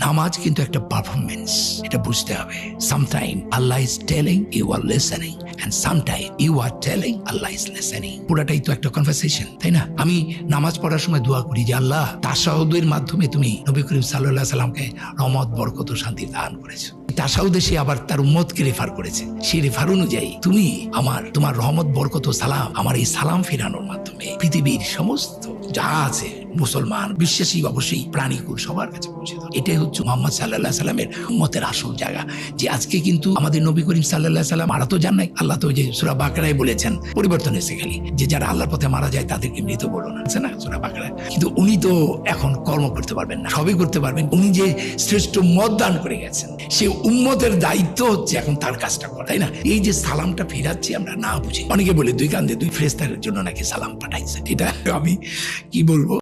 নামাজ কিন্তু একটা পারফরমেন্স, এটা বুঝতে হবে। Sometime Allah is telling, you are listening, and sometime you are telling, Allah is listening. পুরাটাই তো একটা কনভারসেশন, তাই না? আমি নামাজ পড়ার সময় দোয়া করি যে আল্লাহ, তাশাহুদের মাধ্যমে তুমি নবী করিম সাল্লাল্লাহু আলাইহি সাল্লামকে রহমত, বরকত ও শান্তি দান করেছো। তাশাহুদে সে আবার তার উম্মতকে রেফার করেছে, সেই রেফার অনুযায়ী তুমি তোমার রহমত, বরকত ও সালাম আমার এই সালাম ফেরানোর মাধ্যমে পৃথিবীর সমস্ত যা আছে মুসলমান, বিশ্বাসী, অবশ্যই প্রাণীকুল সবার কাছে পৌঁছে দাও। এটাই হচ্ছে মুহাম্মদ সাল্লাল্লাহু আলাইহি সাল্লামের উম্মতের আসল জায়গা। যে আজকে কিন্তু আমাদের নবী করিম সাল্লাল্লাহু আলাইহি সাল্লাম মারা তো যান নাই, আল্লাহ তো যে সূরা বাকারায় বলেছেন, পরিবর্তন এসে খালি যে যারা আল্লাহর পথে মারা যায় তাদেরকে মৃত বলো না, আছে না সূরা বাকারায়। কিন্তু উনি তো এখন কর্ম করতে পারবেন না, সবই করতে পারবেন। উনি যে শ্রেষ্ঠ মত দান করে গেছেন, সে উম্মতের দায়িত্ব হচ্ছে এখন তার কাজটা করা, তাই না? এই যে সালামটা ফেরাচ্ছি আমরা না বুঝে, অনেকে বলে দুই কান্দে দুই ফেরেশতার জন্য নাকি সালাম পাঠাইছে। এটা আমি কি বলবো।